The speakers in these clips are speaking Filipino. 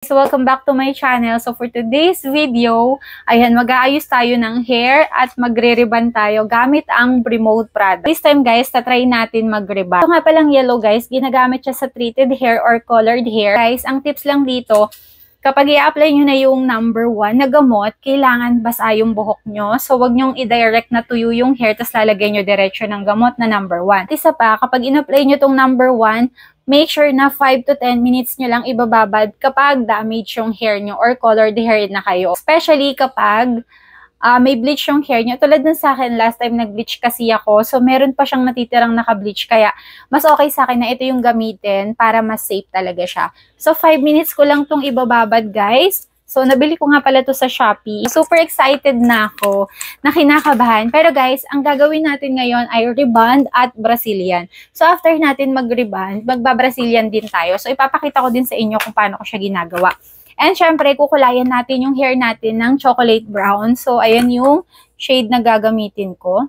So, welcome back to my channel. So, for today's video, ayan, mag-aayos tayo ng hair at magre-ribbon tayo gamit ang Bremode product. This time, guys, tatry natin mag-ribbon. Ito nga palang yellow, guys, ginagamit siya sa treated hair or colored hair. Guys, ang tips lang dito, kapag i-apply nyo na yung number 1 na gamot, kailangan basa yung buhok nyo. So, wag nyong i-direct na tuyo yung hair, tapos lalagay nyo diretso ng gamot na number 1. Isa pa, kapag in-apply nyo tong number 1, make sure na 5 to 10 minutes nyo lang ibababad kapag damage yung hair nyo or colored hair na kayo. Especially kapag may bleach yung hair nyo. Tulad nun sa akin, last time nag-bleach kasi ako. So, meron pa siyang natitirang naka-bleach. Kaya, mas okay sa akin na ito yung gamitin para mas safe talaga siya. So, 5 minutes ko lang tong ibababad, guys. So, nabili ko nga pala to sa Shopee. Super excited na ako, na kinakabahan. Pero guys, ang gagawin natin ngayon ay rebond at Brazilian. So, after natin mag-rebond, magba-Brazilian din tayo. So, ipapakita ko din sa inyo kung paano ko siya ginagawa. And syempre, kukulayan natin yung hair natin ng chocolate brown. So, ayan yung shade na gagamitin ko.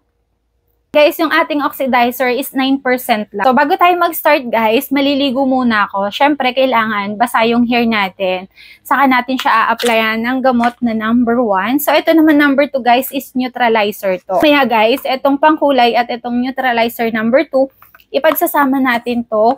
Guys, yung ating oxidizer is 9% lang. So, bago tayo mag-start, guys, maliligo muna ako. Syempre, kailangan basa yung hair natin. Saka natin siya a-applyan ng gamot na number 1. So, ito naman number 2, guys, is neutralizer to. Kaya, guys, itong pangkulay at itong neutralizer number 2, ipagsasama natin to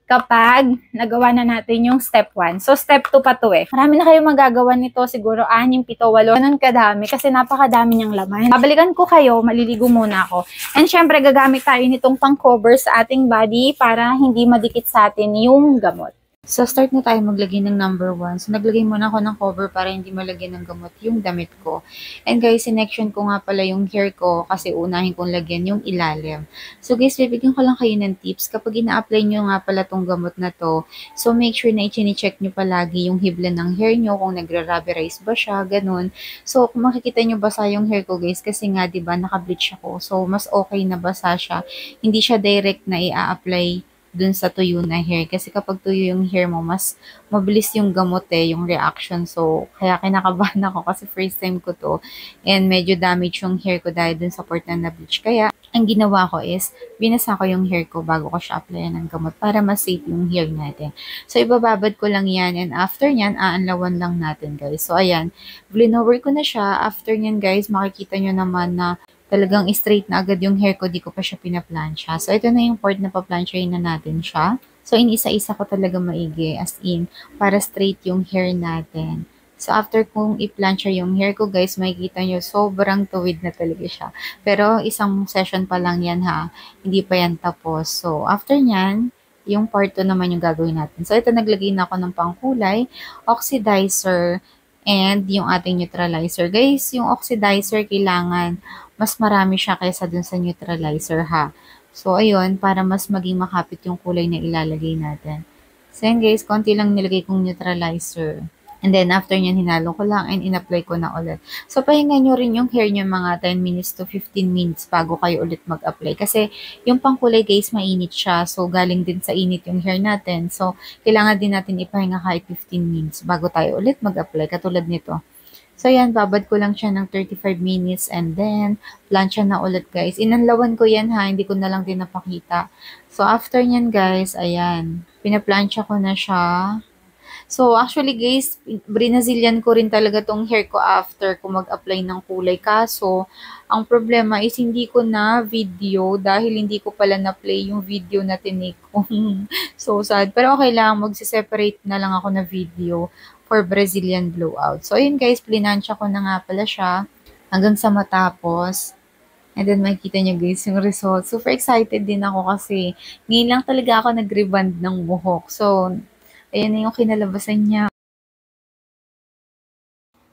kapag nagawa na natin yung step 1. So, step 2 pa to eh. Marami na kayong magagawa nito. Siguro 6, 7, 8. Ganun kadami kasi napakadami niyang laman. Babalikan ko kayo. Maliligo muna ako. And syempre, gagamit tayo nitong pang-cover sa ating body para hindi madikit sa atin yung gamot. So, start na tayo maglagay ng number 1. So, naglagay muna ako ng cover para hindi malagyan ng gamot yung damit ko. And guys, sinection ko nga pala yung hair ko kasi unahin kong lagyan yung ilalim. So, guys, bibigyan ko lang kayo ng tips. Kapag ina-apply nyo nga pala tong gamot na to, so make sure na i-check nyo palagi yung hibla ng hair nyo, kung nagre-rubberize ba siya, ganun. So, kung makikita nyo basa yung hair ko, guys, kasi nga, diba, naka-bleach ako. So, mas okay na basa siya. Hindi siya direct na i-apply dun sa tuyo na hair. Kasi kapag tuyo yung hair mo, mas mabilis yung gamot yung reaction. So, kaya kinakabahan ako kasi first time ko to. And medyo damage yung hair ko dahil dun sa part na bleach. Kaya, ang ginawa ko is, binasa ko yung hair ko bago ko siya applyan ng gamot para mas safe yung hair natin. So, ibababad ko lang yan. And after nyan, aanlawan lang natin, guys. So, ayan. Blinover ko na siya. After nyan, guys, makikita nyo naman na talagang straight na agad yung hair ko, di ko pa siya pinaplansya. So, ito na yung part na paplansyahin na natin siya. So, inisa-isa ko talaga maigi, as in, para straight yung hair natin. So, after kong i-plansya yung hair ko, guys, makikita nyo, sobrang tuwid na talaga siya. Pero, isang session pa lang yan, ha. Hindi pa yan tapos. So, after nyan, yung part 2 naman yung gagawin natin. So, ito, naglagay na ako ng pangkulay, oxidizer, and yung ating neutralizer. Guys, yung oxidizer, kailangan mas marami siya kaysa dun sa neutralizer, ha. So, ayun, para mas maging makapit yung kulay na ilalagay natin. So, yan guys, konti lang nilagay kong neutralizer. And then, after nyan, hinalo ko lang and in-apply ko na ulit. So, pahinga nyo rin yung hair nyo mga 10 minutes to 15 minutes bago kayo ulit mag-apply. Kasi, yung pangkulay guys, mainit siya. So, galing din sa init yung hair natin. So, kailangan din natin ipahinga kahit 15 minutes bago tayo ulit mag-apply. Katulad nito. So, yan, babad ko lang siya ng 35 minutes and then, plansya na ulit, guys. Inanlawan ko yan, ha. Hindi ko na lang din napakita. So, after nyan, guys, ayan. Pinaplansya ko na siya. So, actually, guys, Brazilian ko rin talaga tong hair ko after ko mag-apply ng kulay. Kaso, ang problema is hindi ko na video dahil hindi ko pala na-play yung video na tinake ko. So, sad. Pero okay lang, magsiseparate na lang ako na video for Brazilian blowout. So, ayun guys, plinansya ko na nga pala siya hanggang sa matapos. And then, makikita nyo guys yung result. Super excited din ako kasi ngayon lang talaga ako nag-rebond ng buhok. So, ayan na yung kinalabasan niya.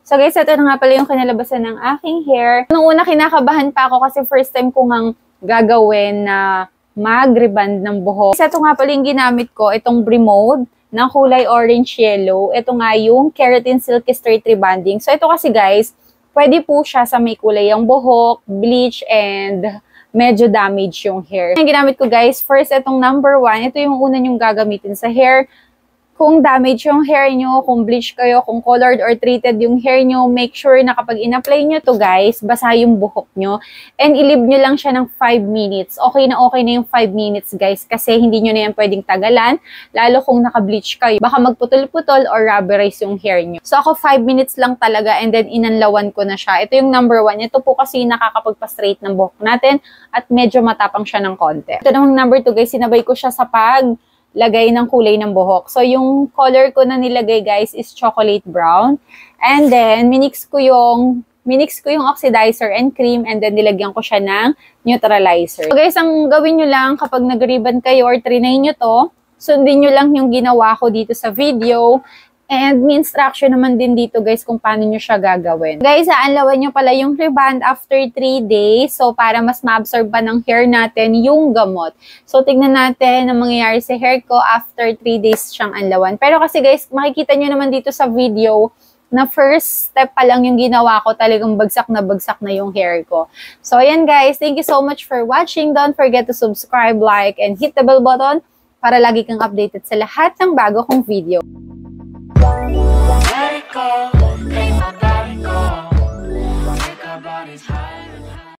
So guys, ito na nga pala yung kinalabasan ng aking hair. Nung una, kinakabahan pa ako kasi first time ko ngang gagawin na mag-rebond ng buhok. Ito nga pala yung ginamit ko, itong Bremode ng kulay orange-yellow. Ito nga yung Keratin Silky Straight Rebonding. So ito kasi guys, pwede po siya sa may kulay ang buhok, bleach, and medyo damage yung hair. Yung ginamit ko guys, first itong number 1, ito yung una yung gagamitin sa hair. Kung damage yung hair nyo, kung bleach kayo, kung colored or treated yung hair nyo, make sure na kapag in-apply nyo to guys, basa yung buhok nyo. And i-leave nyo lang siya ng 5 minutes. Okay na yung 5 minutes guys, kasi hindi nyo na yan pwedeng tagalan, lalo kung naka-bleach kayo. Baka magputol-putol or rubberize yung hair nyo. So ako 5 minutes lang talaga and then inanlawan ko na siya. Ito yung number 1. Ito po kasi nakakapagpa-straight ng buhok natin at medyo matapang siya ng konti. Ito namang number 2 guys, sinabay ko siya sa lagay ng kulay ng buhok. So, yung color ko na nilagay, guys, is chocolate brown. And then, minix ko yung oxidizer and cream and then nilagyan ko siya ng neutralizer. So, guys, ang gawin nyo lang kapag nag-ribbon kayo or trinay nyo to, sundin nyo lang yung ginawa ko dito sa video. And may instruction naman din dito guys kung paano nyo siya gagawin. Guys, aanlawan nyo pala yung reband after 3 days. So, para mas ma-absorb pa ng hair natin yung gamot. So, tignan natin ang mangyayari sa hair ko after 3 days siyang anlawan. Pero kasi guys, makikita nyo naman dito sa video na first step pa lang yung ginawa ko, talagang bagsak na yung hair ko. So, ayan guys, thank you so much for watching. Don't forget to subscribe, like, and hit the bell button para lagi kang updated sa lahat ng bago kong video. Let it go, make my body go. Make our bodies high.